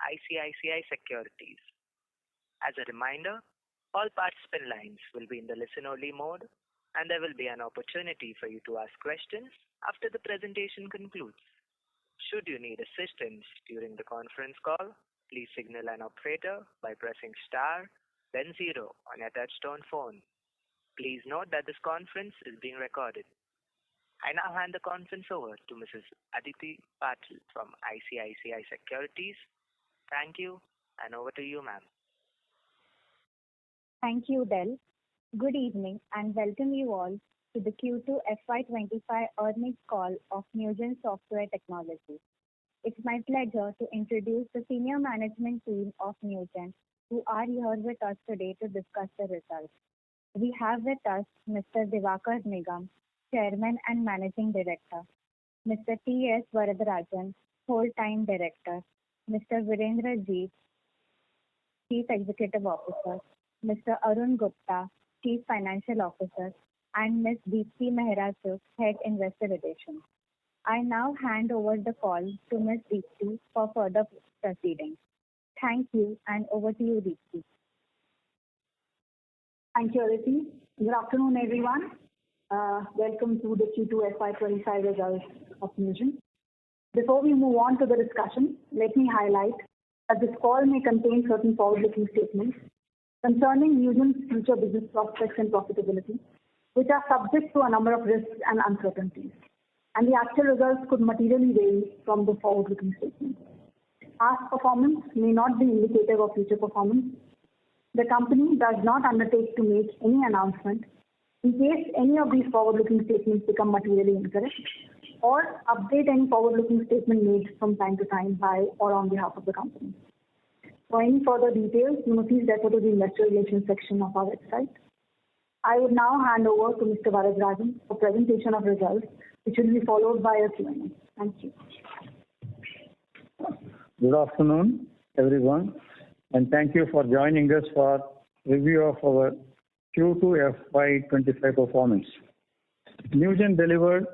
ICICI Securities. As a reminder, all participant lines will be in the listen-only mode, and there will be an opportunity for you to ask questions after the presentation concludes. Should you need assistance during the conference call, please signal an operator by pressing star, then 0 on your touch-tone phone. Please note that this conference is being recorded. I now hand the conference over to Mrs. Aditi Patil from ICICI Securities. Thank you, and over to you, ma'am. Thank you, Del. Good evening, and welcome you all to the Q2FY25 earnings call of Newgen Software Technologies. It's my pleasure to introduce the senior management team of Newgen, who are here with us today to discuss the results. We have with us Mr. Diwakar Nigam, Chairman and Managing Director, Mr. T.S. Varadarajan, Whole-Time Director, Mr. Virendra Jeet, Chief Executive Officer, Mr. Arun Gupta, Chief Financial Officer, and Ms. Deepti Mehra Chuk, Head Investor Relations. I now hand over the call to Ms. Deepti for further proceedings. Thank you, and over to you, Deepti. Thank you, Aditi. Good afternoon, everyone. Welcome to the Q2FY25 results of Newgen. Before we move on to the discussion, let me highlight that this call may contain certain forward-looking statements concerning Newgen's future business prospects and profitability, which are subject to a number of risks and uncertainties, and the actual results could materially vary from the forward-looking statements. Past performance may not be indicative of future performance. The company does not undertake to make any announcement in case any of these forward-looking statements become materially incorrect, or update any forward-looking statement made from time to time by or on behalf of the company. For any further details, you may please refer to the Investor Relations section of our website. I would now hand over to Mr. Varadarajan for presentation of results, which will be followed by a Q&A. Thank you. Good afternoon, everyone, and thank you for joining us for review of our Q2FY25 performance. Newgen delivered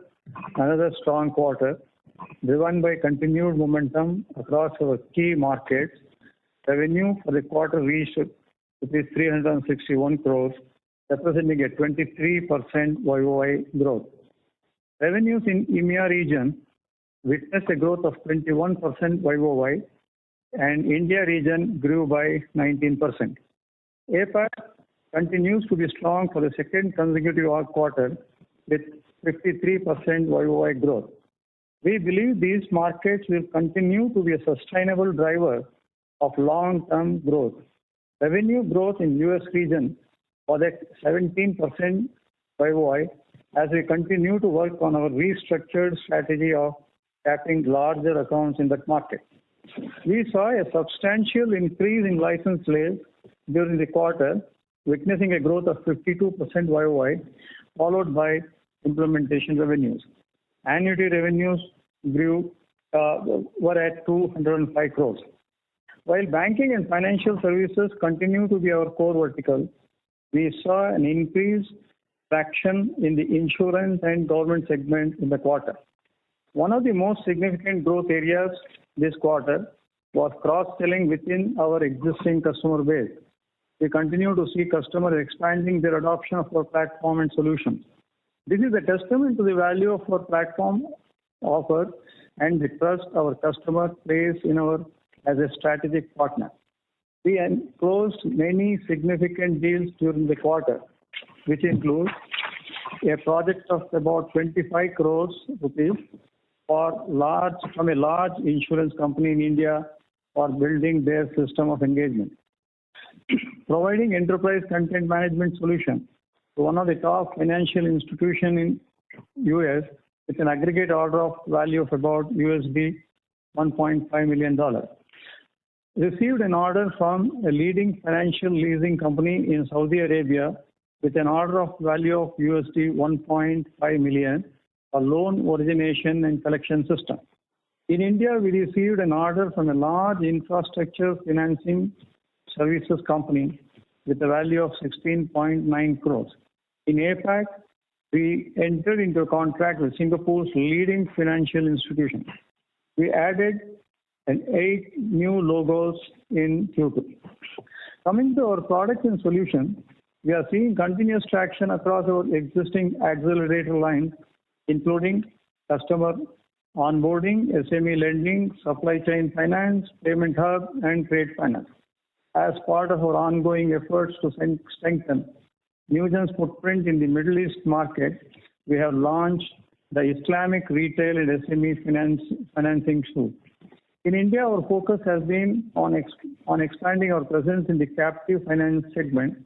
another strong quarter, driven by continued momentum across our key markets. Revenue for the quarter reached 361 crores, representing a 23% YOY growth. Revenues in EMEA region witnessed a growth of 21% YOY, and India region grew by 19%. APAC continues to be strong for the second consecutive quarter with 53% YOY growth. We believe these markets will continue to be a sustainable driver of long-term growth. Revenue growth in US region was at 17% YOY as we continue to work on our restructured strategy of tapping larger accounts in that market. We saw a substantial increase in license sales during the quarter, witnessing a growth of 52% YOY, followed by implementation revenues. Annuity revenues were at 205 crores. While banking and financial services continue to be our core vertical, we saw an increased traction in the insurance and government segment in the quarter. One of the most significant growth areas this quarter was cross-selling within our existing customer base. We continue to see customers expanding their adoption of our platform and solutions. This is a testament to the value of our platform offer and the trust our customers place in us as a strategic partner. We closed many significant deals during the quarter, which include a project of about 25 crores rupees from a large insurance company in India for building their system of engagement. Providing enterprise content management solution to one of the top financial institutions in US with an aggregate order of value of about $1.5 million. Received an order from a leading financial leasing company in Saudi Arabia with an order of value of $1.5 million for loan origination and collection system. In India, we received an order from a large infrastructure financing services company with a value of 16.9 crores. In APAC, we entered into a contract with Singapore's leading financial institution. We added and 8 new logos in Q2. Coming to our products and solutions, we are seeing continuous traction across our existing accelerator lines, including customer onboarding, SME lending, supply chain finance, payment hub, and trade finance. As part of our ongoing efforts to strengthen Newgen's footprint in the Middle East market, we have launched the Islamic Retail and SME Financing Suite. In India, our focus has been on expanding our presence in the captive finance segment,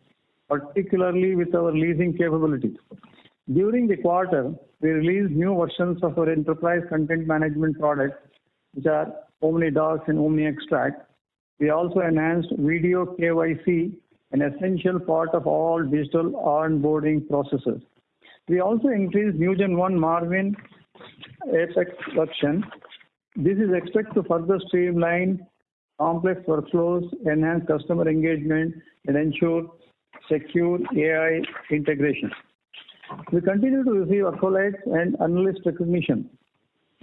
particularly with our leasing capabilities. During the quarter, we released new versions of our enterprise content management products, which are OmniDocs and OmniExtract. We also enhanced video KYC, an essential part of all digital onboarding processes. We also increased Newgen One Marvin Apex version. This is expected to further streamline complex workflows, enhance customer engagement, and ensure secure AI integration. We continue to receive accolades and analyst recognition.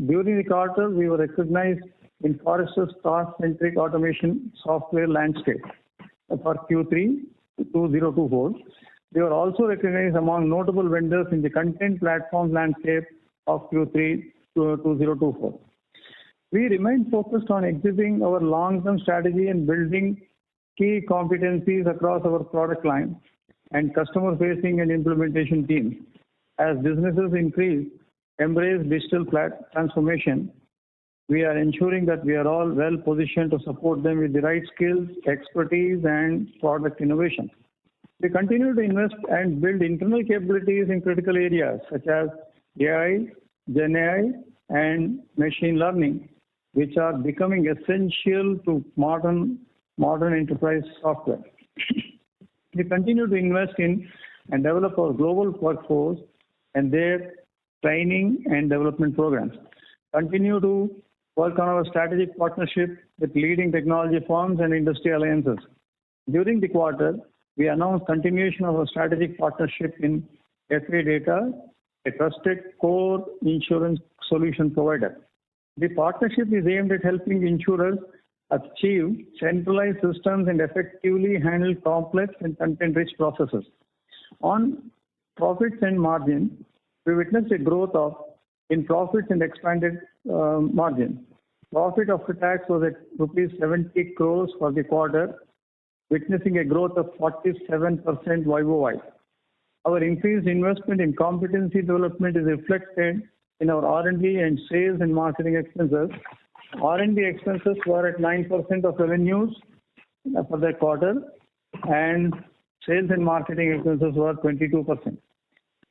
During the quarter, we were recognized in Forrester's Task-Centric Automation Software Landscape for Q3 2024. We were also recognized among notable vendors in the Content Platform Landscape of Q3 2024. We remain focused on executing our long-term strategy and building key competencies across our product line and customer-facing and implementation teams. As businesses embrace digital transformation, we are ensuring that we are all well positioned to support them with the right skills, expertise, and product innovation. We continue to invest and build internal capabilities in critical areas such as AI, Gen AI, and machine learning, which are becoming essential to modern enterprise software. We continue to invest in and develop our global workforce and their training and development programs. Continue to work on our strategic partnership with leading technology firms and industry alliances. During the quarter, we announced continuation of our strategic partnership in FA Data, a trusted core insurance solution provider. The partnership is aimed at helping insurers achieve centralized systems and effectively handle complex and content-rich processes. On profits and margin, we witnessed a growth in profits and expanded margin. Profit after tax was at rupees 70 crores for the quarter, witnessing a growth of 47% YOY. Our increased investment in competency development is reflected in our R&D and sales and marketing expenses. R&D expenses were at 9% of revenues for the quarter, and sales and marketing expenses were 22%.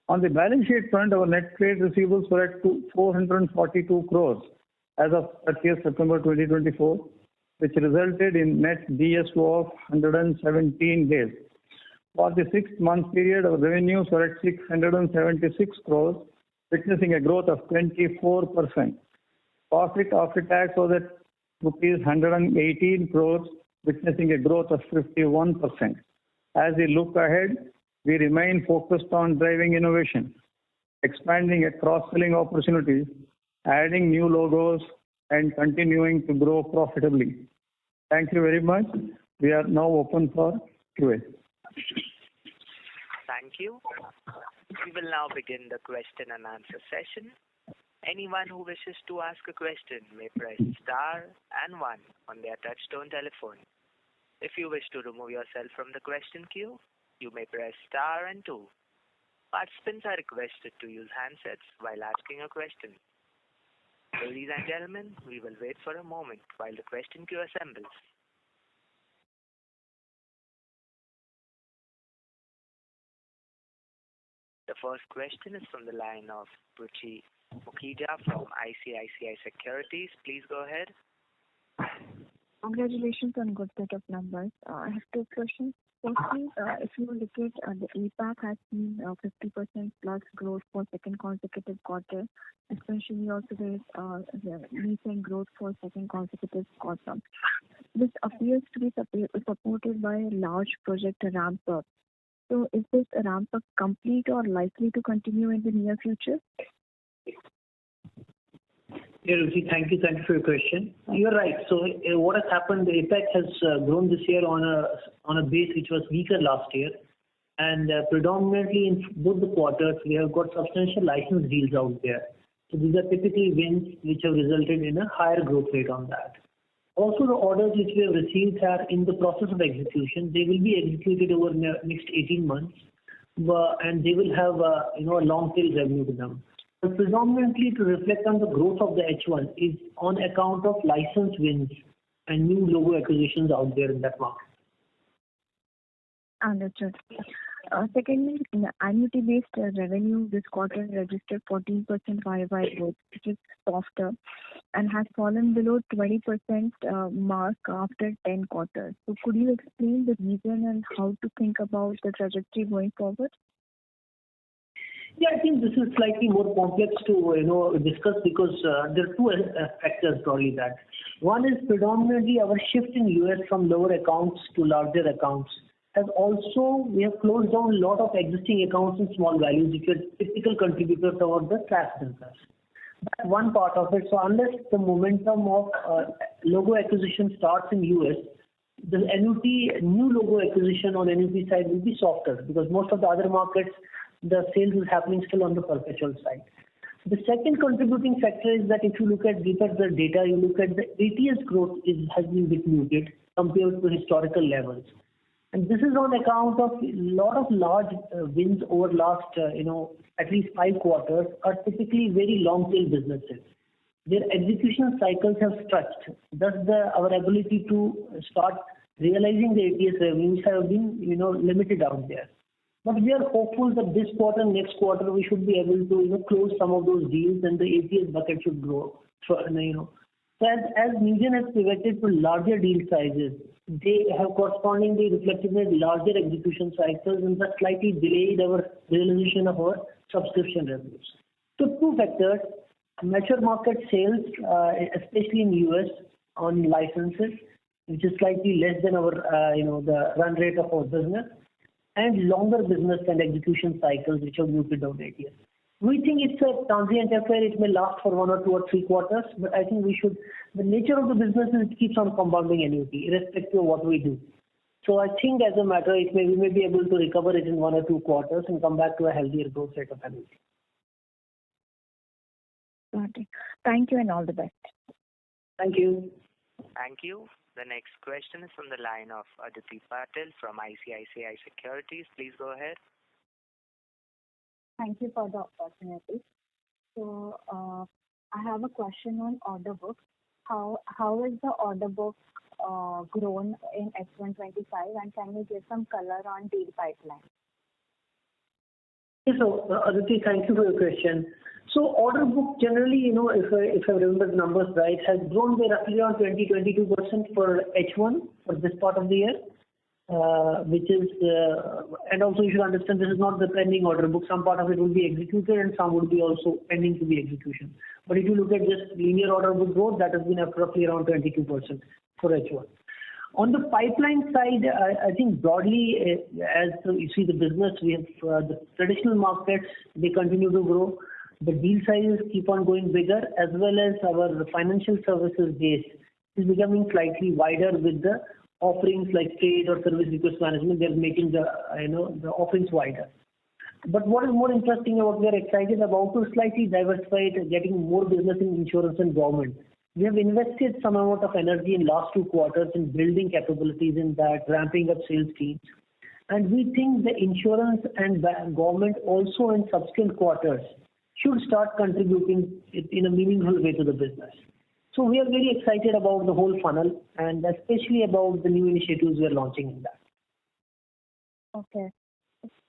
On the balance sheet front, our net trade receivables were at 442 crores as of 30th September 2024, which resulted in net DSO of 117 days. For the 6-month period, our revenues were at 676 crores, witnessing a growth of 24%. Profit after tax was at rupees 118 crores, witnessing a growth of 51%. As we look ahead, we remain focused on driving innovation, expanding at cross-selling opportunities, adding new logos, and continuing to grow profitably. Thank you very much. We are now open for Q&A. Thank you. We will now begin the question and answer session. Anyone who wishes to ask a question may press star and 1 on their touchtone telephone. If you wish to remove yourself from the question queue, you may press star and 2. Participants are requested to use handsets while asking a question. Ladies and gentlemen, we will wait for a moment while the question queue assembles. The first question is from the line of Ruchi Mukhija from ICICI Securities. Please go ahead. Congratulations on good set of numbers. I have 2 questions. Firstly, if you look at the APAC has seen 50% plus growth for second consecutive quarter, especially also there is recent growth for second consecutive quarter. This appears to be supported by a large project ramp up. So is this ramp up complete or likely to continue in the near future? Yeah, Ruchi, thank you. Thank you for your question. You're right. So what has happened, the APAC has grown this year on a base which was weaker last year. And predominantly in both the quarters, we have got substantial license deals out there. So these are typically wins which have resulted in a higher growth rate on that. Also, the orders which we have received are in the process of execution. They will be executed over the next 18 months, and they will have a long tail revenue to them. But predominantly to reflect on the growth of the H1 is on account of license wins and new logo acquisitions out there in that market. Understood. Secondly, in the annuity-based revenue this quarter registered 14% YY growth, which is softer and has fallen below 20% mark after 10 quarters. So could you explain the reason and how to think about the trajectory going forward? Yeah, I think this is slightly more complex to discuss because there are two factors probably that. One is predominantly our shift in US from lower accounts to larger accounts. As also, we have closed down a lot of existing accounts in small values, which are typical contributors toward the SaaS business. That's one part of it. So unless the momentum of logo acquisition starts in US, the new logo acquisition on annuity side will be softer because most of the other markets, the sales is happening still on the perpetual side. The second contributing factor is that if you look at deeper the data, you look at the ATS growth has been a bit muted compared to historical levels. And this is on account of a lot of large wins over last, at least 5 quarters are typically very long tail businesses. Their execution cycles have stretched. Thus, our ability to start realizing the ATS revenues have been, limited out there. But we are hopeful that this quarter, next quarter, we should be able to, close some of those deals and the ATS bucket should grow. So, So as Newgen has pivoted to larger deal sizes, they have correspondingly reflected in larger execution cycles and thus slightly delayed our realization of our subscription revenues. So two factors, mature market sales, especially in US on licenses, which is slightly less than our, the run rate of our business, and longer business and execution cycles, which have muted down ATS. We think it's a transient affair. It may last for 1 or 2 or 3 quarters, but I think the nature of the business is it keeps on compounding annuity, irrespective of what we do. So I think as a matter, we may be able to recover it in 1 or 2 quarters and come back to a healthier growth rate of annuity. Got it. Thank you and all the best. Thank you. Thank you. The next question is from the line of Aditi Patil from ICICI Securities. Please go ahead. Thank you for the opportunity. So I have a question on order book. How is the order book grown in H125, and can you give some color on deal pipeline? So Aditi, thank you for your question. So order book generally, if I remember the numbers right, has grown by roughly around 20-22% for H1 for this part of the year. Which is, and also you should understand this is not the pending order book. Some part of it will be executed and some will be also pending to be execution. But if you look at just linear order book growth, that has been roughly around 22% for H1. On the pipeline side, I think broadly, as you see the business, we have the traditional markets, they continue to grow. The deal sizes keep on going bigger, as well as our financial services base is becoming slightly wider with the offerings like trade or service request management. They're making the offerings wider. But what is more interesting and what we are excited about is slightly diversified, getting more business in insurance and government. We have invested some amount of energy in last 2 quarters in building capabilities in that, ramping up sales teams. And we think the insurance and government also in subsequent quarters should start contributing in a meaningful way to the business. So we are very excited about the whole funnel and especially about the new initiatives we are launching in that. Okay.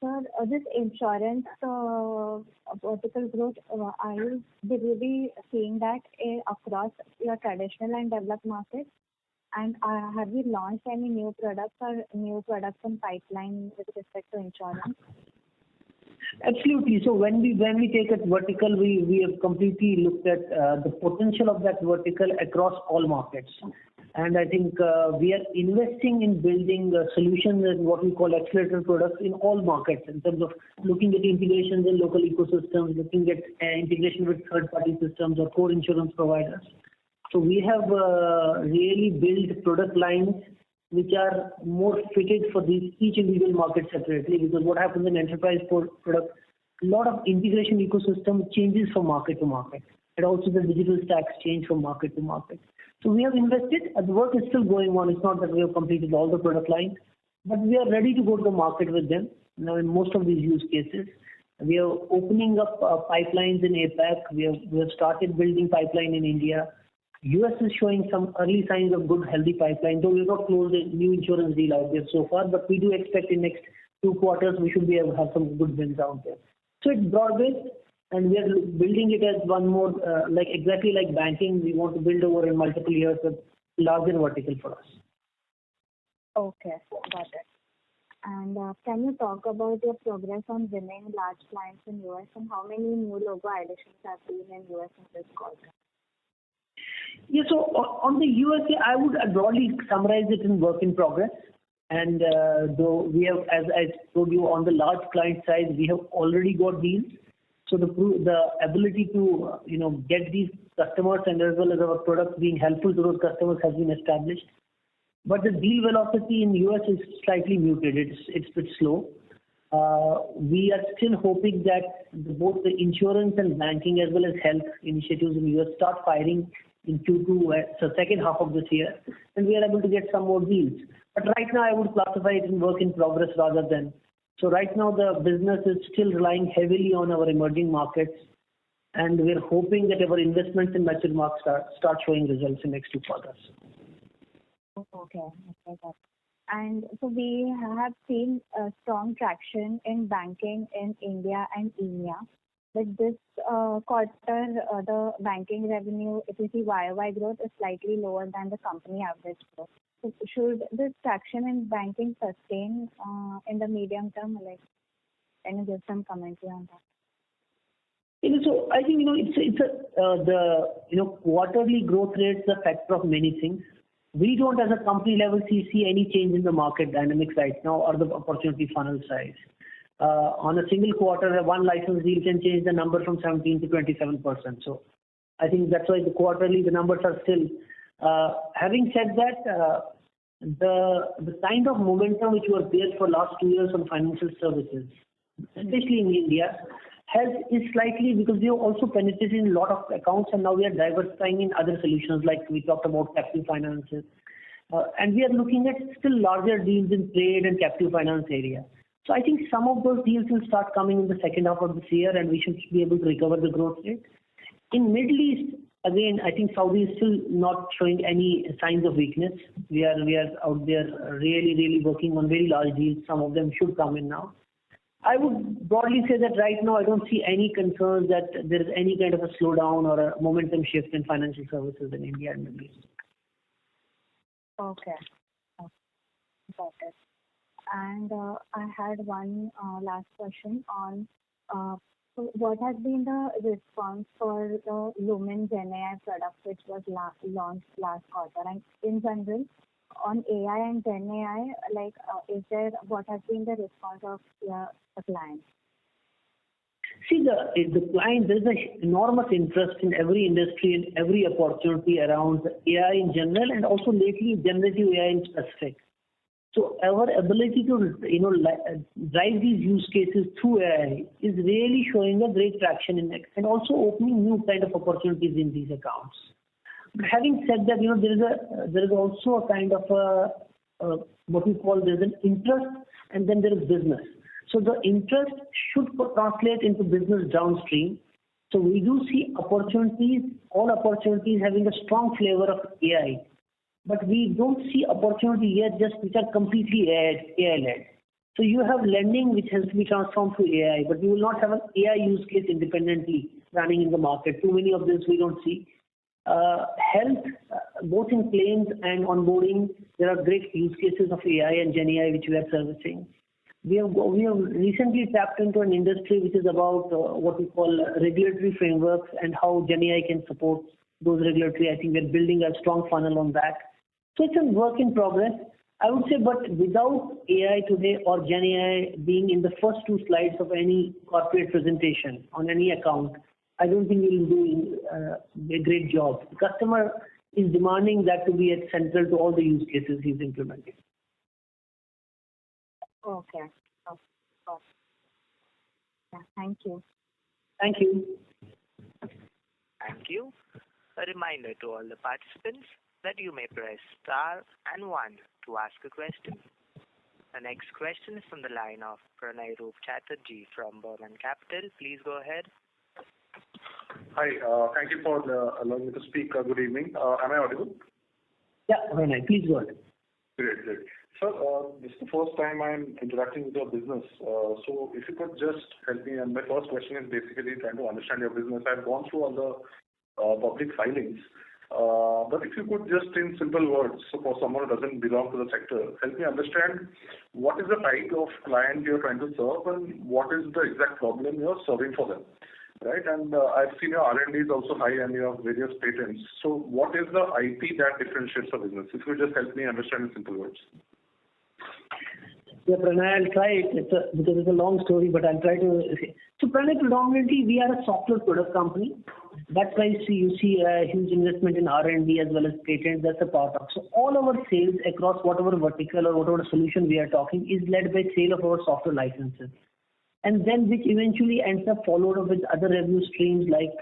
Sir, this insurance vertical growth, are you really seeing that across your traditional and developed markets? And have you launched any new products or new products in pipeline with respect to insurance? Absolutely. So when we take a vertical, we have completely looked at the potential of that vertical across all markets. And I think we are investing in building solutions and what we call accelerator products in all markets in terms of looking at integrations in local ecosystems, looking at integration with third-party systems or core insurance providers. So we have really built product lines which are more fitted for each individual market separately, because what happens in enterprise product, a lot of integration ecosystem changes from market to market, and also the digital stacks change from market to market. So we have invested, and the work is still going on. It's not that we have completed all the product lines, but we are ready to go to the market with them. Now, in most of these use cases, we are opening up pipelines in APAC. We have started building pipeline in India. US is showing some early signs of good, healthy pipeline, though we've not closed a new insurance deal out there so far, but we do expect in next 2 quarters we should be able to have some good wins out there. So it's broad-based, and we are building it as one more, exactly like banking, we want to build over in multiple years a larger vertical for us. Okay, got it. And can you talk about your progress on winning large clients in US and how many new logo additions have been in US in this quarter? Yeah, so on the USA, I would broadly summarize it in work in progress. And though we have, as I told you, on the large client side, we have already got deals. So the ability to get these customers and as well as our products being helpful to those customers has been established. But the deal velocity in US is slightly muted. It's a bit slow. We are still hoping that both the insurance and banking as well as health initiatives in US start firing in Q2, so second half of this year, and we are able to get some more deals. But right now, I would classify it in work in progress rather than. So right now, the business is still relying heavily on our emerging markets, and we're hoping that our investments in mature markets start showing results in next 2 quarters. Okay. And so we have seen strong traction in banking in India and EMEA. But this quarter, the banking revenue, if you see YOY growth, is slightly lower than the company average growth. So should this traction in banking sustain in the medium term? Can you give some commentary on that? So I think the quarterly growth rate is a factor of many things. We don't, as a company level, see any change in the market dynamics right now or the opportunity funnel size. On a single quarter, one license deal can change the number from 17 to 27%. So I think that's why the numbers are still. Having said that, the kind of momentum which was there for last 2 years on financial services, especially in India, is slightly because we have also penetrated in a lot of accounts, and now we are diversifying in other solutions like we talked about captive finances, and we are looking at still larger deals in trade and captive finance area. So I think some of those deals will start coming in the second half of this year, and we should be able to recover the growth rate. In Middle East, again, I think Saudi is still not showing any signs of weakness. We are out there really working on very large deals. Some of them should come in now. I would broadly say that right now I don't see any concerns that there is any kind of a slowdown or a momentum shift in financial services in India and Middle East. Okay. Got it. And I had one last question on so what has been the response for the Lumen GenAI product which was launched last quarter, and in general on AI and GenAI, what has been the response of the clients? See, the client, there's an enormous interest in every industry and every opportunity around AI in general, and also lately generative AI in specific. So our ability to drive these use cases through AI is really showing a great traction in it, and also opening new kind of opportunities in these accounts. But having said that, there is also a kind of what we call there's an interest, and then there is business. So the interest should translate into business downstream. So we do see all opportunities having a strong flavor of AI. But we don't see opportunity yet just which are completely AI-led. So you have lending which has to be transformed to AI, but you will not have an AI use case independently running in the market. Too many of this we don't see. Health, both in claims and onboarding, there are great use cases of AI and GenAI which we are servicing. We have recently tapped into an industry which is about what we call regulatory frameworks and how GenAI can support those regulatory. I think we're building a strong funnel on that. So it's a work in progress. I would say, but without AI today or Gen AI being in the first two slides of any corporate presentation on any account, I don't think we'll do a great job. The customer is demanding that to be at central to all the use cases he's implementing. Okay. Yeah, thank you. Thank you. Thank you. A reminder to all the participants that you may press star and 1 to ask a question. The next question is from the line of Pranay Roop Chatterjee from Burman Capital. Please go ahead. Hi, thank you for allowing me to speak. Good evening. Am I audible? Yeah, Pranay, please go ahead. Great. Sir, this is the first time I'm interacting with your business. So if you could just help me, and my first question is basically trying to understand your business. I've gone through all the public filings. But if you could just in simple words, so for someone who doesn't belong to the sector, help me understand what is the type of client you're trying to serve and what is the exact problem you're serving for them, right? And I've seen your R&D is also high and you have various patents. So what is the IP that differentiates the business? If you could just help me understand in simple words. Yeah, Pranay, I'll try it. Because it's a long story, but I'll try to. So, Pranay, predominantly we are a software product company. That's why you see a huge investment in R&D as well as patents. That's a part of. So, all our sales across whatever vertical or whatever solution we are talking is led by sale of our software licenses, and then which eventually ends up followed up with other revenue streams like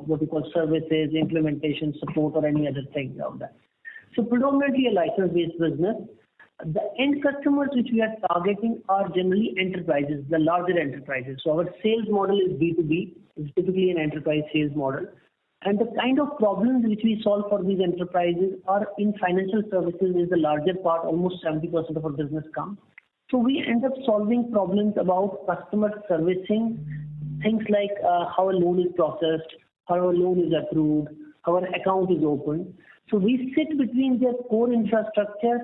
what we call services, implementation, support, or any other thing of that. So, predominantly a license-based business. The end customers which we are targeting are generally enterprises, the larger enterprises. So our sales model is B2B, it's typically an enterprise sales model. And the kind of problems which we solve for these enterprises are in financial services is the larger part, almost 70% of our business comes. So we end up solving problems about customer servicing, things like how a loan is processed, how a loan is approved, how an account is opened. So we sit between their core infrastructure,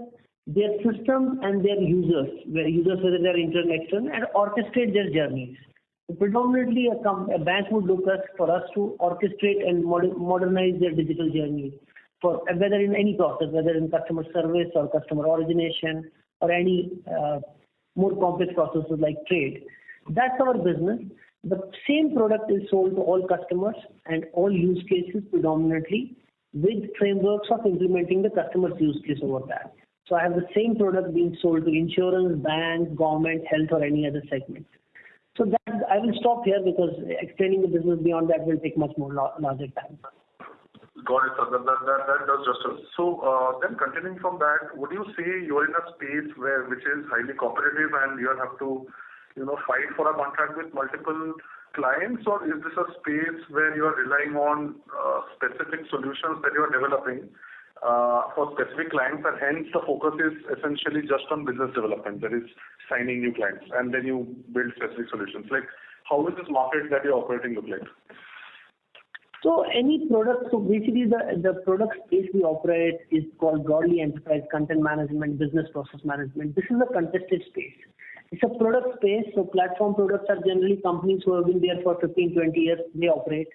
their system and their users, whether they're internal, external, and orchestrate their journeys. So predominantly, a bank would look for us to orchestrate and modernize their digital journey, for whether in any process, whether in customer service or customer origination or any more complex processes like trade. That's our business. The same product is sold to all customers and all use cases predominantly with frameworks of implementing the customer's use case over that. So I have the same product being sold to insurance, banks, government, health, or any other segment. So that I will stop here because explaining the business beyond that will take much more larger time. Got it, sir. That does justice. So then continuing from that, would you say you're in a space which is highly competitive and you have to fight for a contract with multiple clients, or is this a space where you are relying on specific solutions that you are developing for specific clients, and hence the focus is essentially just on business development, that is signing new clients, and then you build specific solutions? Like, how is this market that you're operating look like? So any product, so basically the product space we operate is called broadly enterprise content management, business process management. This is a contested space. It's a product space, so platform products are generally companies who have been there for 15, 20 years, they operate.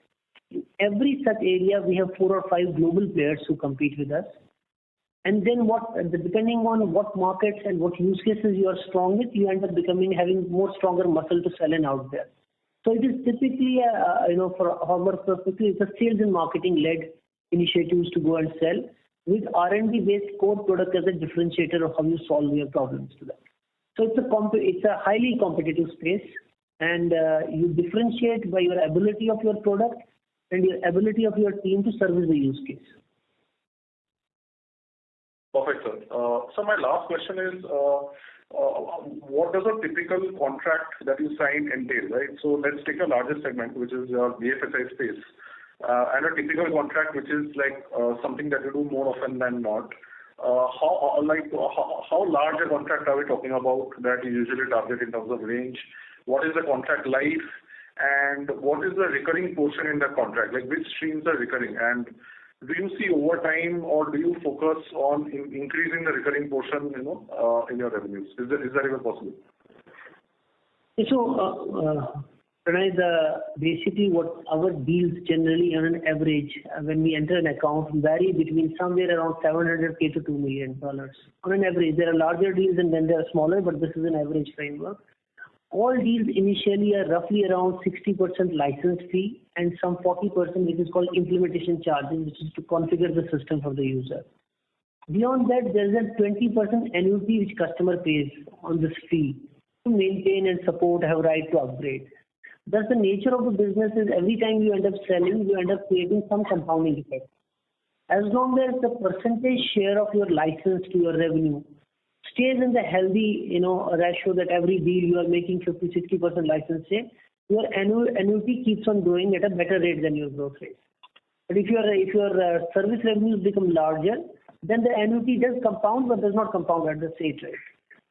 In every such area, we have 4 or 5 global players who compete with us. And then depending on what markets and what use cases you are strong with, you end up having more stronger muscle to sell in out there. So it is typically, for our perspective, it's a sales and marketing led initiatives to go and sell with R&D based core product as a differentiator of how you solve your problems to them. So it's a highly competitive space, and you differentiate by your ability of your product and your ability of your team to service the use case. Perfect, sir. So my last question is, what does a typical contract that you sign entail, right? So let's take a larger segment, which is your BFSI space, and a typical contract, which is like something that you do more often than not. How large a contract are we talking about that you usually target in terms of range? What is the contract life? And what is the recurring portion in the contract? Like, which streams are recurring? And do you see over time, or do you focus on increasing the recurring portion, in your revenues? Is that even possible? So Pranay, basically what our deals generally on an average when we enter an account vary between somewhere around $700K to $2 million. On an average, there are larger deals and then there are smaller, but this is an average framework. All deals initially are roughly around 60% license fee and some 40% which is called implementation charges, which is to configure the system for the user. Beyond that, there is a 20% annuity which customer pays on this fee to maintain and support, have right to upgrade. Thus, the nature of the business is every time you end up selling, you end up creating some compounding effect. As long as the percentage share of your license to your revenue stays in the healthy, ratio that every deal you are making 50-60% license share, your annuity keeps on growing at a better rate than your growth rate. But if your service revenues become larger, then the annuity does compound, but does not compound at the same rate.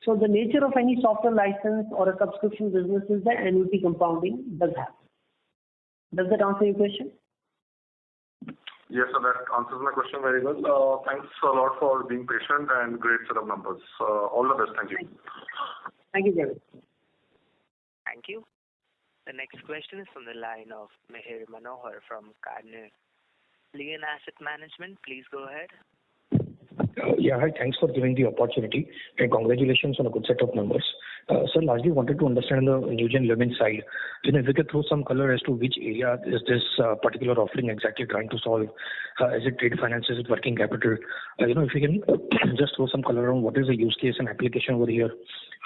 So the nature of any software license or a subscription business is that annuity compounding does happen. Does that answer your question? Yes, sir, that answers my question very well. Thanks a lot for being patient and great set of numbers. All the best. Thank you. Thank you, David. Thank you. The next question is from the line of Mihir Manohar from Carnelian Asset Management. Please go ahead. Yeah, hi. Thanks for giving the opportunity and congratulations on a good set of numbers. Sir, largely wanted to understand the Newgen Lumen side. If you could throw some color as to which area is this particular offering exactly trying to solve? Is it trade finance? Is it working capital? If you can just throw some color on what is the use case and application over here,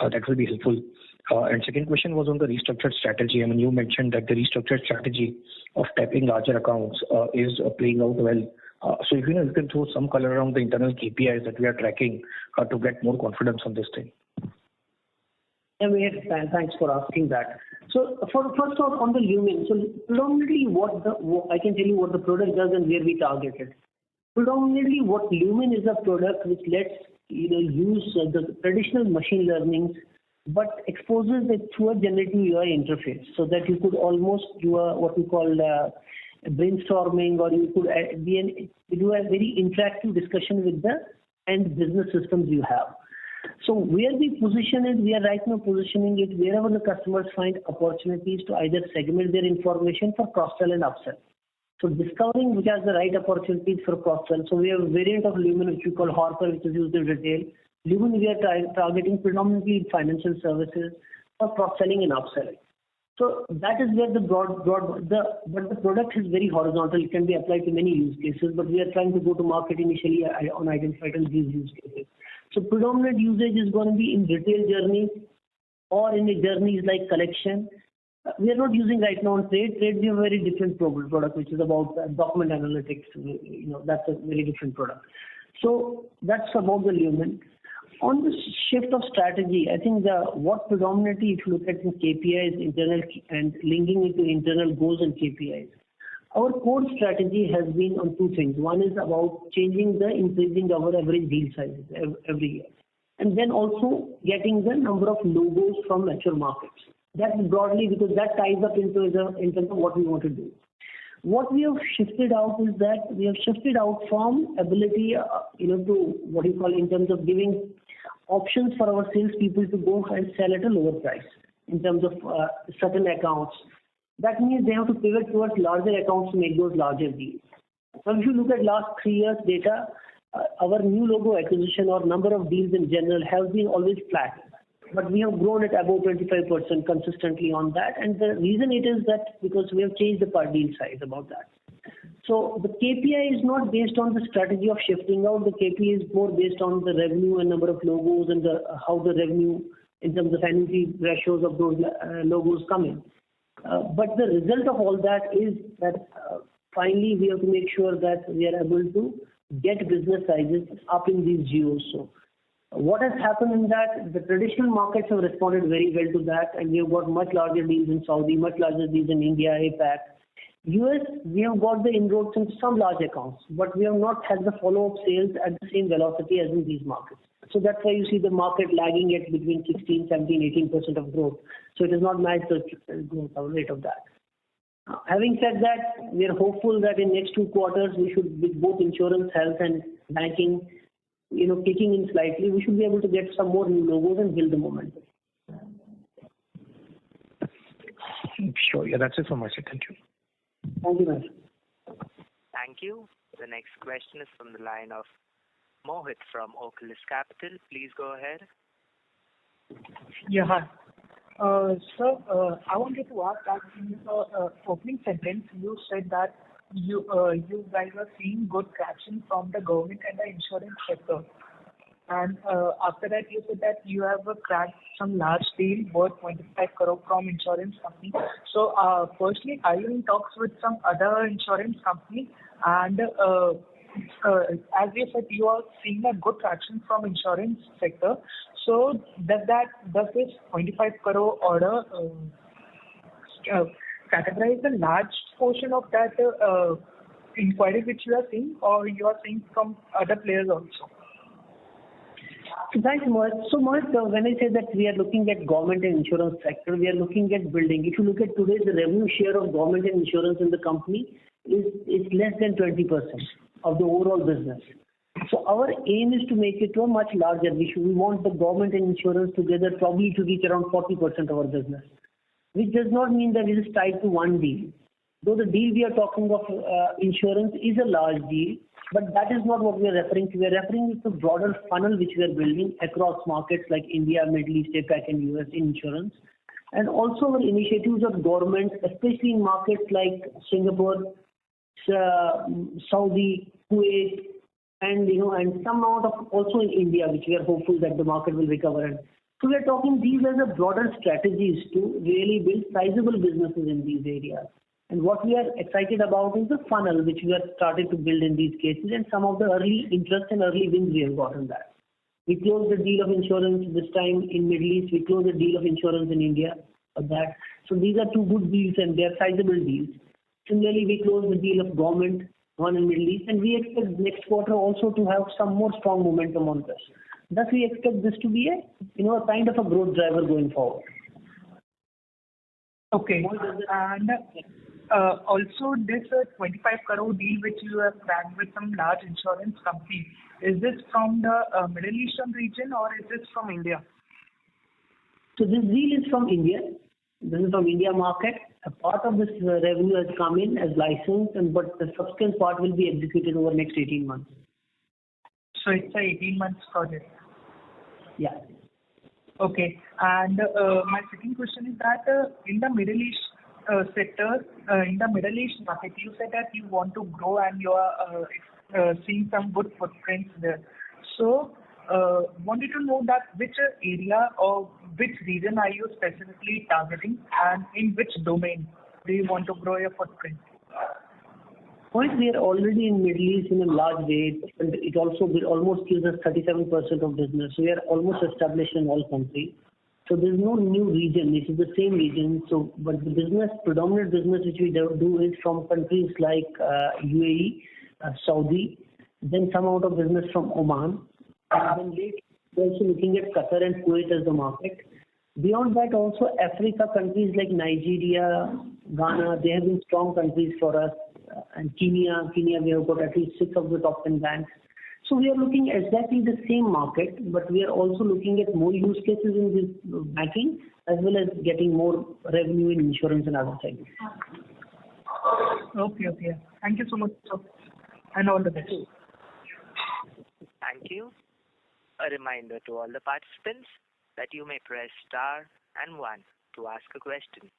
that will be helpful. And second question was on the restructured strategy. I mean, you mentioned that the restructured strategy of tapping larger accounts is playing out well. So if you can throw some color around the internal KPIs that we are tracking to get more confidence on this thing. Yeah, thanks for asking that. So first off, on the Lumen, so predominantly I can tell you what the product does and where we target it. Predominantly what Lumen is a product which lets use the traditional machine learnings but exposes it through a generative UI interface so that you could almost do what we call brainstorming, or you could do a very interactive discussion with the end business systems you have. So where we position it, we are right now positioning it wherever the customers find opportunities to either segment their information for cross-sell and upsell. So discovering which has the right opportunities for cross-sell. So we have a variant of Lumen which we call Harper, which is used in retail. Lumen we are targeting predominantly in financial services for cross-selling and upselling. So that is where the but the product is very horizontal. It can be applied to many use cases, but we are trying to go to market initially on identifying these use cases. So predominant usage is going to be in retail journeys or in the journeys like collection. We are not using right now on trade. Trade we have a very different product which is about document analytics. That's a very different product. So that's about the Lumen. On the shift of strategy, I think what predominantly, if you look at the KPIs internal and linking it to internal goals and KPIs, our core strategy has been on two things. One is about increasing our average deal sizes every year, and then also getting the number of logos from mature markets. That's broadly because that ties up in terms of what we want to do. What we have shifted out is that we have shifted out from ability, to what you call in terms of giving options for our salespeople to go and sell at a lower price in terms of certain accounts. That means they have to pivot towards larger accounts to make those larger deals. So if you look at last 3 years data, our new logo acquisition or number of deals in general has been always flat. But we have grown at about 25% consistently on that. And the reason it is that because we have changed the per deal size about that. So the KPI is not based on the strategy of shifting out. The KPI is more based on the revenue and number of logos and how the revenue in terms of annuity ratios of those logos come in. But the result of all that is that finally we have to make sure that we are able to get business sizes up in these geos. So what has happened in that, the traditional markets have responded very well to that, and we have got much larger deals in Saudi, much larger deals in India, APAC. US, we have got the inroads in some large accounts, but we have not had the follow-up sales at the same velocity as in these markets. So that's why you see the market lagging at between 16, 17, 18% of growth. So it is not matched the growth rate of that. Having said that, we are hopeful that in next 2 quarters, we should, with both insurance, health, and banking, kicking in slightly, we should be able to get some more new logos and build the momentum. Sure. Yeah, that's it from my side. Thank you. Thank you, ma'am. Thank you. The next question is from the line of Mohit from Oculus Capital. Please go ahead. Yeah, hi. Sir, I wanted to ask that in the opening sentence, you said that you guys are seeing good traction from the government and the insurance sector. And after that, you said that you have cracked some large deal worth 25 crore from insurance company. So, firstly, are you in talks with some other insurance company? And as you said, you are seeing a good traction from insurance sector. So, does this 25 crore order categorize a large portion of that inquiry which you are seeing, or you are seeing from other players also? Thanks, Mohit. So, Mohit, when I say that we are looking at government and insurance sector, we are looking at building. If you look at today, the revenue share of government and insurance in the company is less than 20% of the overall business. So our aim is to make it to a much larger. We want the government and insurance together probably to reach around 40% of our business, which does not mean that it is tied to one deal. Though the deal we are talking of insurance is a large deal, but that is not what we are referring to. We are referring to the broader funnel which we are building across markets like India, Middle East, APAC, and US in insurance. And also our initiatives of government, especially in markets like Singapore, Saudi, Kuwait, and some amount of also in India, which we are hopeful that the market will recover. And so we are talking these as a broader strategies to really build sizable businesses in these areas. And what we are excited about is the funnel which we are starting to build in these cases and some of the early interest and early wins we have gotten that. We closed the deal of insurance this time in Middle East. We closed the deal of insurance in India for that. So these are two good deals and they are sizable deals. Similarly, we closed the deal of government, one in Middle East, and we expect next quarter also to have some more strong momentum on this. Thus, we expect this to be a kind of a growth driver going forward. Okay. And also, this 25 crore deal which you have cracked with some large insurance company, is this from the Middle Eastern region or is this from India? So this deal is from India. This is from India market. A part of this revenue has come in as license, but the subsequent part will be executed over next 18 months. So it's a 18 months project. Yeah. Okay. And my second question is that in the Middle East sector, in the Middle East market, you said that you want to grow and you are seeing some good footprints there. So, wanted to know that which area or which region are you specifically targeting and in which domain do you want to grow your footprint? Point, we are already in Middle East in a large way, and it also almost gives us 37% of business. So we are almost established in all countries. So there's no new region. It is the same region. So, but the predominant business which we do is from countries like UAE, Saudi, then some amount of business from Oman, and then later we're also looking at Qatar and Kuwait as the market. Beyond that, also Africa countries like Nigeria, Ghana, they have been strong countries for us. And Kenya, we have got at least 6 of the top 10 banks. So we are looking at exactly the same market, but we are also looking at more use cases in this banking as well as getting more revenue in insurance and other segments. Okay. Thank you so much, sir. And all the best. Thank you. A reminder to all the participants that you may press star and 1 to ask a question.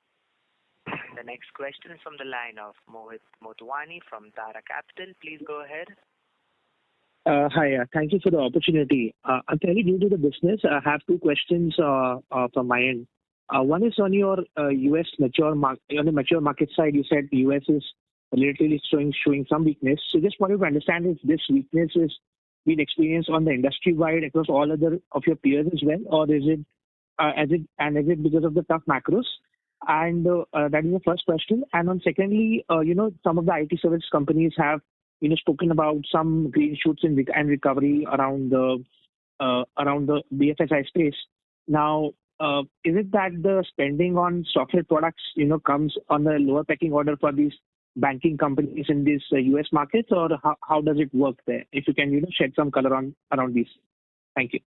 The next question is from the line of Mohit Motwani from Tara Capital. Please go ahead. Hi, thank you for the opportunity. I'm fairly new to the business. I have 2 questions from my end. One is on your US mature market. On the mature market side, you said the US is relatively showing some weakness. So just wanted to understand if this weakness is being experienced on the industry wide across all other of your peers as well, or is it because of the tough macros? And that is the first question. And on secondly, some of the IT service companies have spoken about some green shoots and recovery around the BFSI space. Now, is it that the spending on software products comes on the lower pecking order for these banking companies in these US markets, or how does it work there? If you can shed some color around these. Thank you.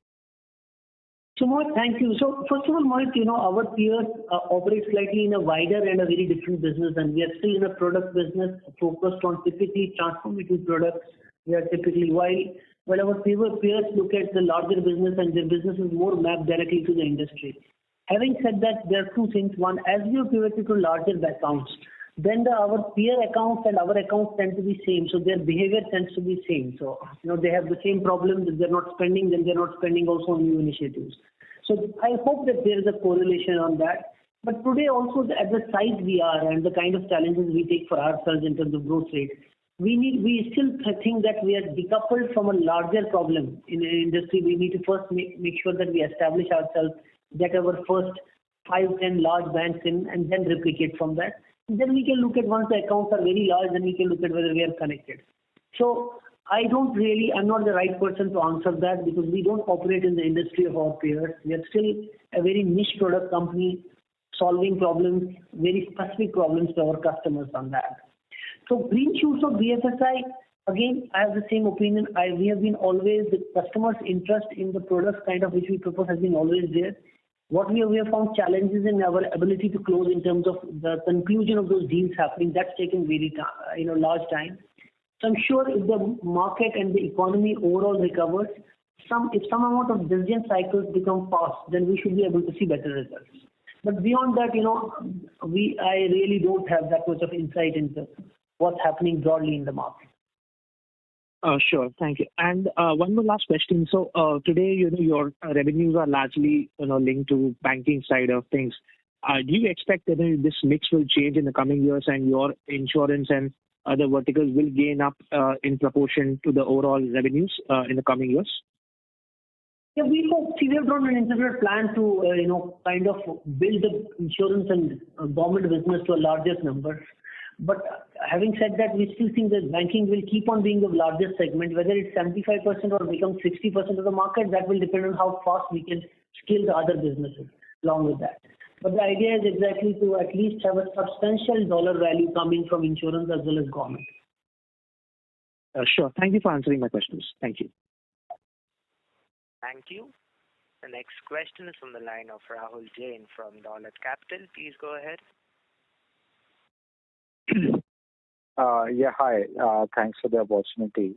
So Mohit, thank you. So first of all, Mohit, our peers operate slightly in a wider and a very different business, and we are still in a product business focused on typically transformative products. We are typically, while our peers look at the larger business and their business is more mapped directly to the industry. Having said that, there are two things. One, as we have pivoted to larger accounts, then our peer accounts and our accounts tend to be same, so their behavior tends to be same. So, they have the same problem. If they're not spending, then they're not spending also on new initiatives. So I hope that there is a correlation on that. But today also, at the size we are and the kind of challenges we take for ourselves in terms of growth rate, we still think that we are decoupled from a larger problem in an industry. We need to first make sure that we establish ourselves, get our first 5-10 large banks in, and then replicate from that. Then we can look at, once the accounts are very large, then we can look at whether we are connected. So I'm not the right person to answer that, because we don't operate in the industry of our peers. We are still a very niche product company solving problems, very specific problems to our customers on that. So green shoots of BFSI, again, I have the same opinion. We have been always, the customers' interest in the products kind of which we propose has been always there. What we have found challenges in our ability to close in terms of the conclusion of those deals happening. That's taken very large time. So I'm sure if the market and the economy overall recovers, if some amount of decision cycles become fast, then we should be able to see better results. But beyond that, I really don't have that much of insight into what's happening broadly in the market. Sure. Thank you. And one more last question. So today, your revenues are largely, linked to banking side of things. Do you expect that this mix will change in the coming years and your insurance and other verticals will gain up in proportion to the overall revenues in the coming years? Yeah, we hope. We have drawn an integrated plan to, kind of build the insurance and government business to a larger number. But having said that, we still think that banking will keep on being the largest segment. Whether it's 75% or becomes 60% of the market, that will depend on how fast we can scale the other businesses along with that. But the idea is exactly to at least have a substantial dollar value coming from insurance as well as government. Sure. Thank you for answering my questions. Thank you. Thank you. The next question is from the line of Rahul Jain from Dolat Capital. Please go ahead. Yeah, hi. Thanks for the opportunity.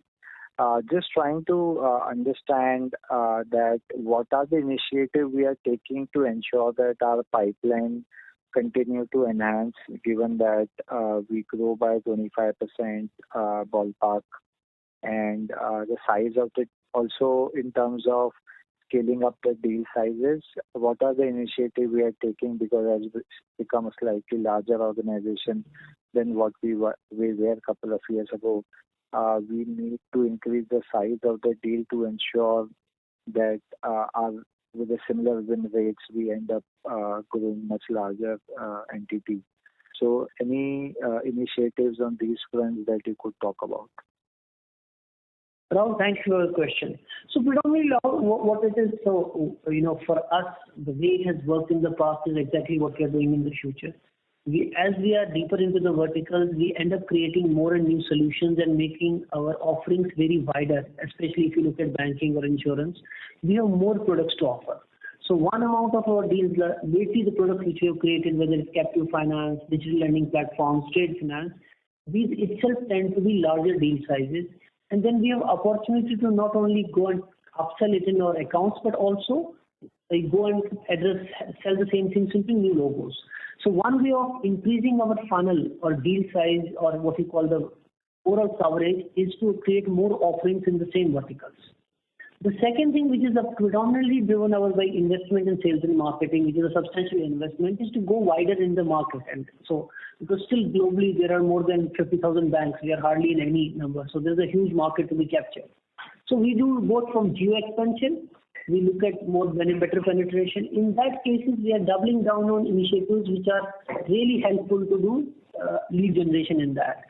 Just trying to understand that what are the initiatives we are taking to ensure that our pipeline continue to enhance, given that we grow by 25% ballpark, and the size of it also in terms of scaling up the deal sizes. What are the initiatives we are taking, because as we become a slightly larger organization than what we were a couple of years ago, we need to increase the size of the deal to ensure that with a similar win rates, we end up growing much larger entity. So any initiatives on these fronts that you could talk about? Rahul, thanks for your question. So predominantly, what it is, so, for us, the way it has worked in the past is exactly what we are doing in the future. As we are deeper into the verticals, we end up creating more and new solutions and making our offerings very wider, especially if you look at banking or insurance. We have more products to offer. So one amount of our deals, basically the products which we have created, whether it's captive finance, digital lending platforms, trade finance, these itself tend to be larger deal sizes. And then we have opportunity to not only go and upsell it in our accounts, but also go and sell the same things into new logos. So one way of increasing our funnel or deal size, or what we call the overall coverage, is to create more offerings in the same verticals. The second thing, which is predominantly driven by investment in sales and marketing, which is a substantial investment, is to go wider in the market. And so, because still globally there are more than 50,000 banks, we are hardly in any number. So there's a huge market to be captured. So we do both from geo expansion, we look at more better penetration. In that cases, we are doubling down on initiatives which are really helpful to do lead generation in that.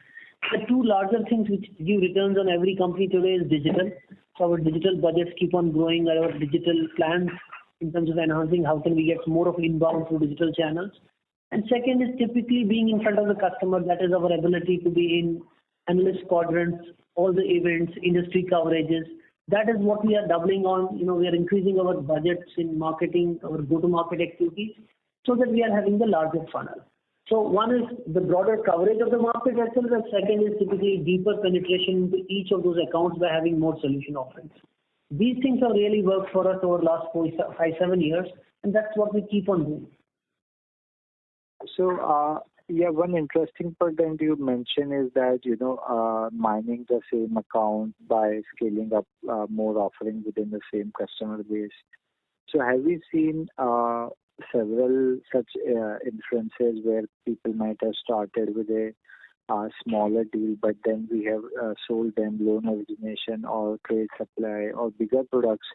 The two larger things which give returns on every company today is digital. So our digital budgets keep on growing, our digital plans in terms of enhancing how can we get more of inbound through digital channels. And second is typically being in front of the customer. That is our ability to be in analyst quadrants, all the events, industry coverages. That is what we are doubling on. We are increasing our budgets in marketing, our go-to-market activities, so that we are having the larger funnel. So one is the broader coverage of the market itself, and second is typically deeper penetration into each of those accounts by having more solution offerings. These things have really worked for us over the last 5-7 years, and that's what we keep on doing. So, one interesting point that you mentioned is that, mining the same account by scaling up more offerings within the same customer base. So have we seen several such instances where people might have started with a smaller deal, but then we have sold them loan origination or trade supply or bigger products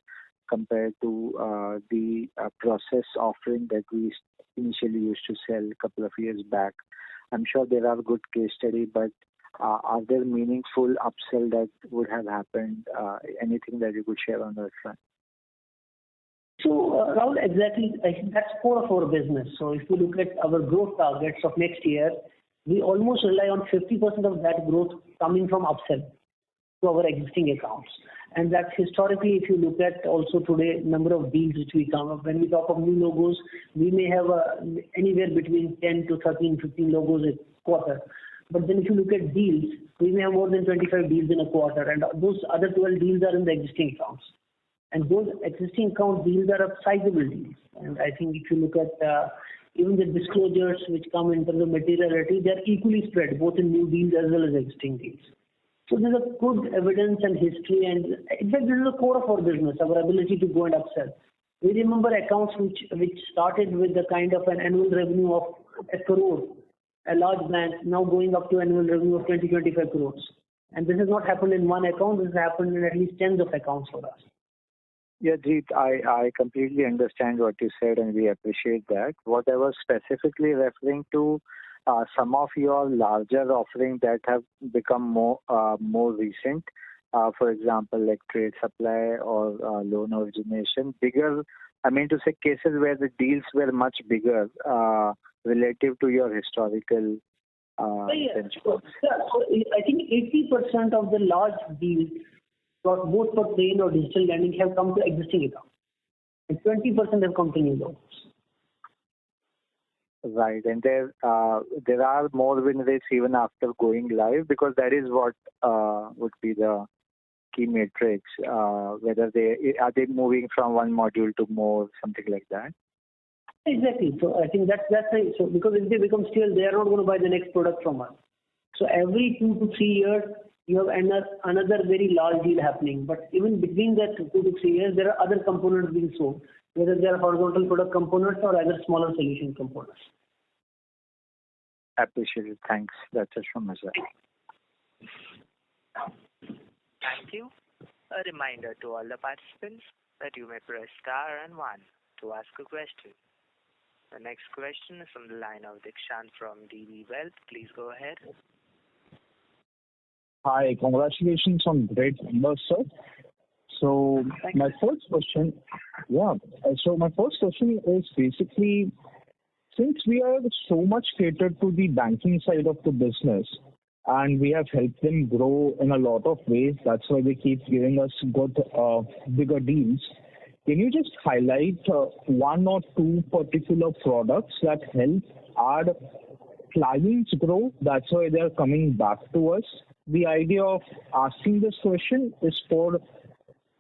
compared to the process offering that we initially used to sell a couple of years back? I'm sure there are good case studies, but are there meaningful upsell that would have happened? Anything that you could share on that front? So, Rahul, exactly, I think that's core of our business. So if you look at our growth targets of next year, we almost rely on 50% of that growth coming from upsell to our existing accounts. And that's historically, if you look at also today, number of deals which we come up. When we talk of new logos, we may have anywhere between 10 to 13, 15 logos a quarter. But then if you look at deals, we may have more than 25 deals in a quarter, and those other 12 deals are in the existing accounts. And those existing account deals are sizable deals. And I think if you look at even the disclosures which come in terms of materiality, they are equally spread, both in new deals as well as existing deals. So there's a good evidence and history, and in fact, this is the core of our business, our ability to go and upsell. We remember accounts which started with the kind of an annual revenue of a crore, a large bank, now going up to annual revenue of 20-25 crores. And this has not happened in one account, this has happened in at least tens of accounts for us. Yeah, Jeet, I completely understand what you said, and we appreciate that. What I was specifically referring to, some of your larger offerings that have become more recent, for example, like trade supply or loan origination, bigger, I mean to say cases where the deals were much bigger relative to your historical benchmarks. So I think 80% of the large deals, both for trade or digital lending, have come to existing accounts, and 20% have come to new loans. Right, and there are more win rates even after going live, because that is what would be the key matrix. Whether are they moving from one module to more, something like that. Exactly. So I think that's so because if they become stale, they are not going to buy the next product from us. So every 2 to 3 years, you have another very large deal happening. But even between that 2 to 3 years, there are other components being sold, whether they are horizontal product components or other smaller solution components. Appreciate it. Thanks. That's it from my side. Thank you. A reminder to all the participants that you may press star and 1 to ask a question. The next question is from the line of Dikshant from DB Wealth. Please go ahead. Hi, congratulations on great numbers, sir. So my first question is basically, since we are so much catered to the banking side of the business and we have helped them grow in a lot of ways, that's why they keep giving us good, bigger deals. Can you just highlight 1 or 2 particular products that help our clients grow? That's why they're coming back to us. The idea of asking this question is for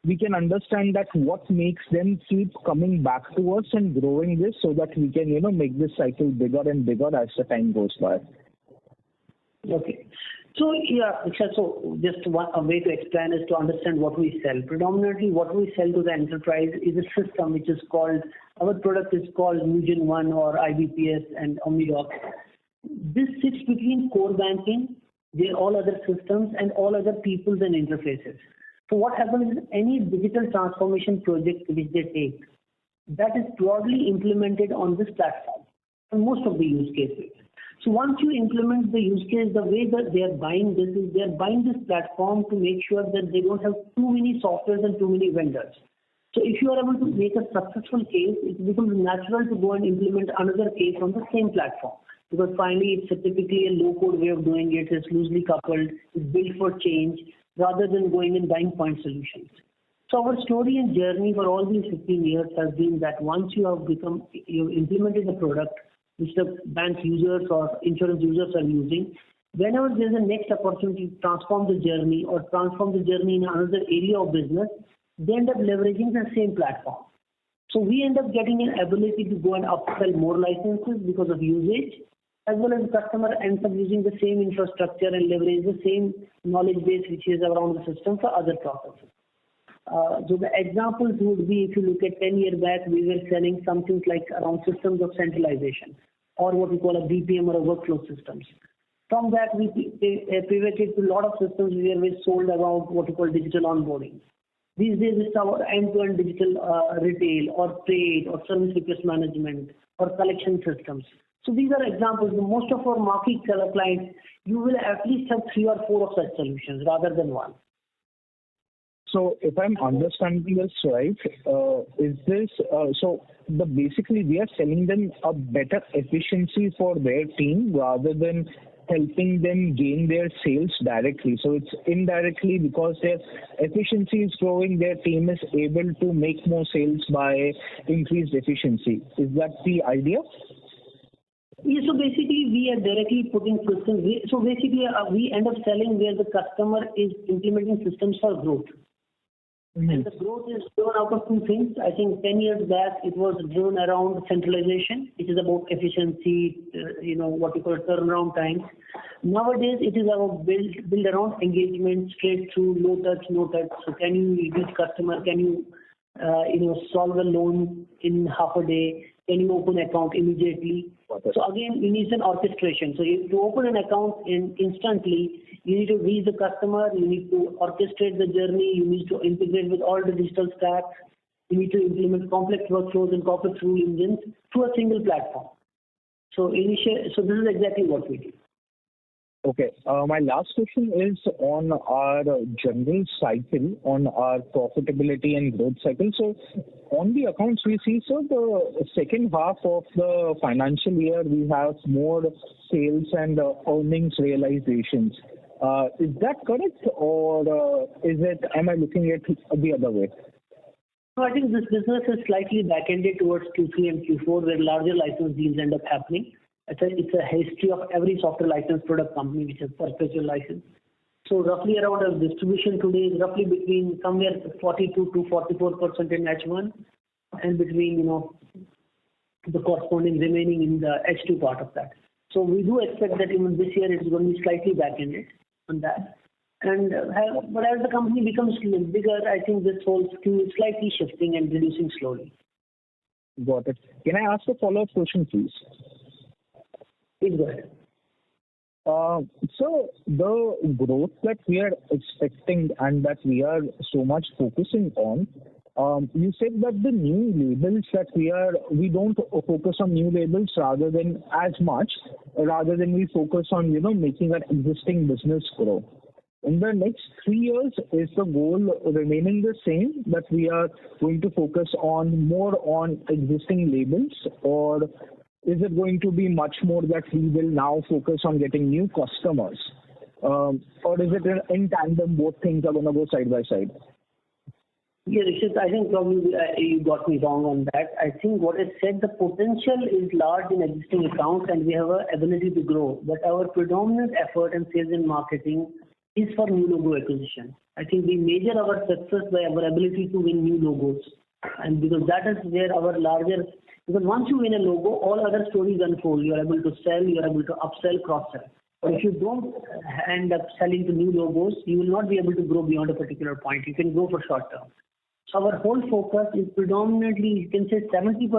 we can understand that what makes them keep coming back to us and growing this, so that we can, make this cycle bigger and bigger as the time goes by. Okay. So so just a way to explain is to understand what we sell. Predominantly what we sell to the enterprise is a system which is called, our product is called Newgen 1 or IBPS and OmniDoc. This sits between core banking, there are all other systems and all other peoples and interfaces. So what happens is any digital transformation project which they take, that is broadly implemented on this platform for most of the use cases. So once you implement the use case, the way that they are buying this is they are buying this platform to make sure that they don't have too many softwares and too many vendors. So if you are able to make a successful case, it becomes natural to go and implement another case on the same platform. Because finally, it's typically a low-code way of doing it. It's loosely coupled. It's built for change rather than going and buying point solutions. So our story and journey for all these 15 years has been that once you've implemented a product which the bank users or insurance users are using, whenever there's a next opportunity to transform the journey or transform the journey in another area of business, they end up leveraging the same platform. So we end up getting an ability to go and upsell more licenses because of usage, as well as the customer ends up using the same infrastructure and leverage the same knowledge base which is around the system for other processes. So the examples would be, if you look at 10 years back, we were selling something like around systems of centralization, or what we call a BPM or a workflow systems. From that, we pivoted to a lot of systems where we sold around what we call digital onboarding. These days, it's our end-to-end digital retail or trade or service request management or collection systems. So these are examples. Most of our market seller clients, you will at least have 3 or 4 of such solutions rather than one. So if I'm understanding this right, is this basically we are selling them a better efficiency for their team rather than helping them gain their sales directly. So it's indirectly because their efficiency is growing, their team is able to make more sales by increased efficiency. Is that the idea? Yeah, so basically we are directly putting systems. We end up selling where the customer is implementing systems for growth. Mm-hmm. And the growth is driven out of 2 things. I think 10 years back it was driven around centralization, which is about efficiency, what you call turnaround times. Nowadays it is about build around engagement, straight through, low touch, no touch. So can you reach customer? Can you solve a loan in half a day? Can you open account immediately? So again, you need an orchestration. So to open an account instantly, you need to reach the customer, you need to orchestrate the journey, you need to integrate with all the digital stacks, you need to implement complex workflows and complex rule engines through a single platform. So this is exactly what we do. Okay. My last question is on our general cycle, on our profitability and growth cycle. So on the accounts we see, so the second half of the financial year, we have more sales and earnings realizations. Is that correct, or am I looking at it the other way? No, I think this business is slightly back-ended towards Q3 and Q4, where larger license deals end up happening. It's a history of every software license product company which has perpetual license. So roughly around our distribution today is roughly between somewhere 42 to 44% in H1 and between the corresponding remaining in the H2 part of that. So we do expect that even this year it's going to be slightly back-ended on that. But as the company becomes bigger, I think this whole skew is slightly shifting and reducing slowly. Got it. Can I ask a follow-up question, please? Please go ahead. So the growth that we are expecting and that we are so much focusing on, you said that the new labels that we don't focus on new labels rather than we focus on, making our existing business grow. In the next 3 years, is the goal remaining the same, that we are going to focus more on existing labels, or is it going to be much more that we will now focus on getting new customers? Or is it in tandem, both things are going to go side by side? Yeah, Rishit, I think probably you got me wrong on that. I think what I said, the potential is large in existing accounts and we have an ability to grow. But our predominant effort in sales and marketing is for new logo acquisition. I think we measure our success by our ability to win new logos. And because that is where because once you win a logo, all other stories unfold. You are able to sell, you are able to upsell, cross-sell. But if you don't end up selling to new logos, you will not be able to grow beyond a particular point. You can go for short term. So our whole focus is predominantly, you can say 70%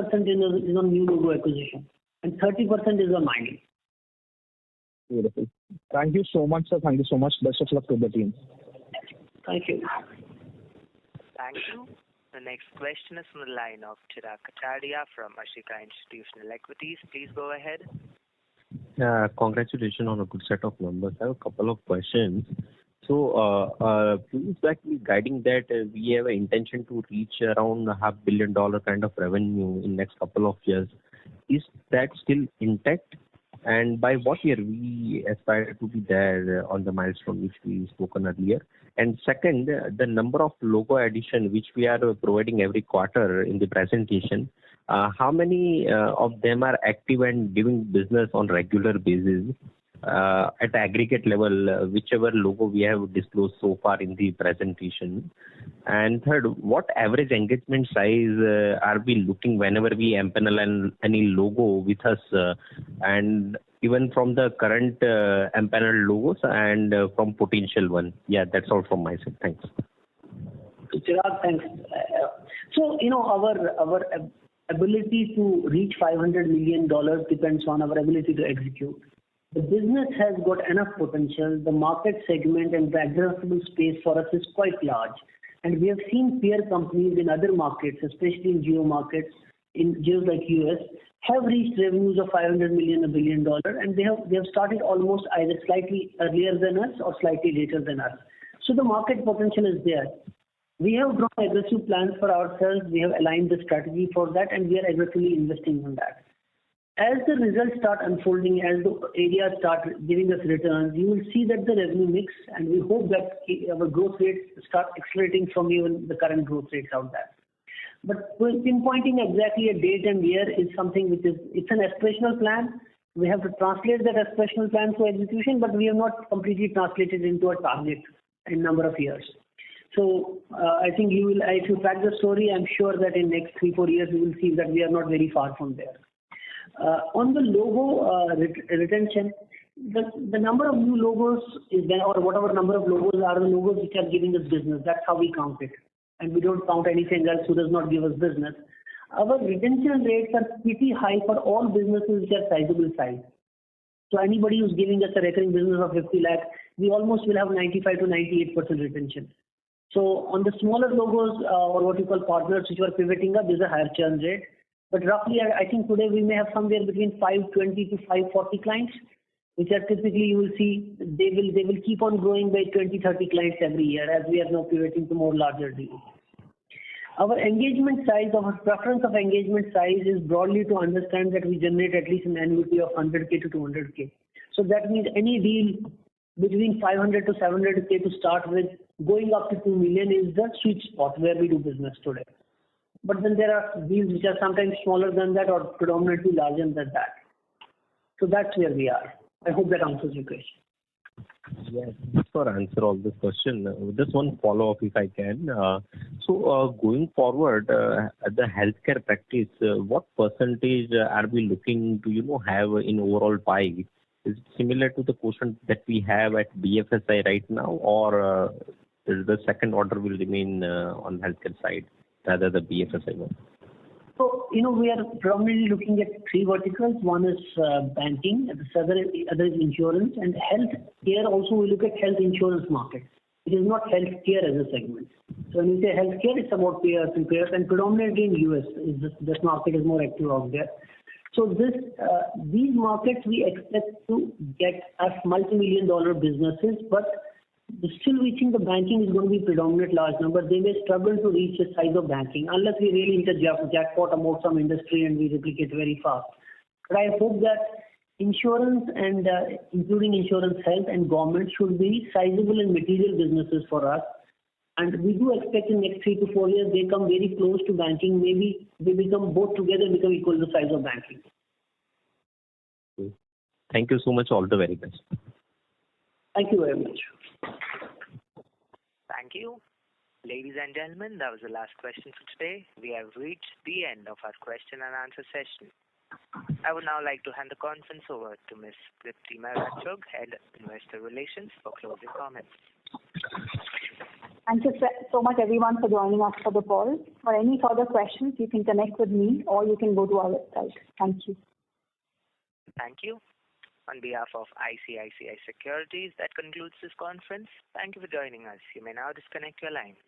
is on new logo acquisition and 30% is on mining. Beautiful. Thank you so much, sir. Thank you so much. Best of luck to the team. Thank you. Thank you. The next question is from the line of Chirag Kataria from Ashika Institutional Equities. Please go ahead. Congratulations on a good set of numbers. I have a couple of questions. So, please back guiding that we have an intention to reach around $500 million kind of revenue in next couple of years. Is that still intact? And by what year we aspire to be there on the milestone which we spoken earlier? And second, the number of logo addition which we are providing every quarter in the presentation, how many of them are active and doing business on regular basis at aggregate level, whichever logo we have disclosed so far in the presentation? And third, what average engagement size are we looking whenever we empanel any logo with us, and even from the current empaneled logos and from potential one? Yeah, that's all from my side. Thanks. Chirag, thanks. So, our ability to reach $500 million depends on our ability to execute. The business has got enough potential. The market segment and the addressable space for us is quite large. And we have seen peer companies in other markets, especially in geo markets, in geos like US, have reached revenues of $500 million, $1 billion, and they have started almost either slightly earlier than us or slightly later than us. So the market potential is there. We have drawn aggressive plans for ourselves. We have aligned the strategy for that, and we are aggressively investing in that. As the results start unfolding, as the areas start giving us returns, you will see that the revenue mix, and we hope that our growth rates start accelerating from even the current growth rates out there. But pinpointing exactly a date and year is something which it's an aspirational plan. We have to translate that aspirational plan to execution, but we have not completely translated into a target in number of years. So I think if you track the story, I'm sure that in next 3-4 years, you will see that we are not very far from there. On the logo retention, the number of new logos is there, or whatever number of logos are the logos which are giving us business. That's how we count it. And we don't count anything else who does not give us business. Our retention rates are pretty high for all businesses which are sizable size. So anybody who's giving us a recurring business of 50 lakh, we almost will have 95 to 98% retention. So on the smaller logos or what you call partners which were pivoting up, there's a higher churn rate. But roughly, I think today we may have somewhere between 520 to 540 clients, which are typically, you will see, they will keep on growing by 20-30 clients every year as we are now pivoting to more larger deals. Our engagement size, our preference of engagement size is broadly to understand that we generate at least an annuity of 100K to 200K. So that means any deal between 500 to 700K to start with, going up to 2 million is the sweet spot where we do business today. But then there are deals which are sometimes smaller than that or predominantly larger than that. So that's where we are. I hope that answers your question. Yes, thanks for answer all this question. Just one follow-up if I can. So going forward, the healthcare practice, what percentage are we looking to have in overall pie? Is it similar to the quotient that we have at BFSI right now, or the second order will remain on healthcare side rather the BFSI one? So, we are primarily looking at 3 verticals. One is banking, the other is insurance, and health care also we look at health insurance market. It is not healthcare as a segment. So when we say healthcare, it's about payers, and predominantly in US, this market is more active out there. So these markets we expect to get as multi-million-dollar businesses, but still reaching the banking is going to be predominant large number. They may struggle to reach the size of banking unless we really hit a jackpot about some industry and we replicate very fast. But I hope that insurance and including insurance, health and government should be sizable and material businesses for us. And we do expect in the next 3 to 4 years they come very close to banking. Maybe they become both together become equal to the size of banking. Thank you so much. All the very best. Thank you very much. Thank you. Ladies and gentlemen, that was the last question for today. We have reached the end of our question and answer session. I would now like to hand the conference over to Ms. Tripti Merachog, Head Investor Relations, for closing comments. Thank you so much everyone for joining us for the call. For any further questions, you can connect with me or you can go to our website. Thank you. Thank you. On behalf of ICICI Securities, that concludes this conference. Thank you for joining us. You may now disconnect your lines.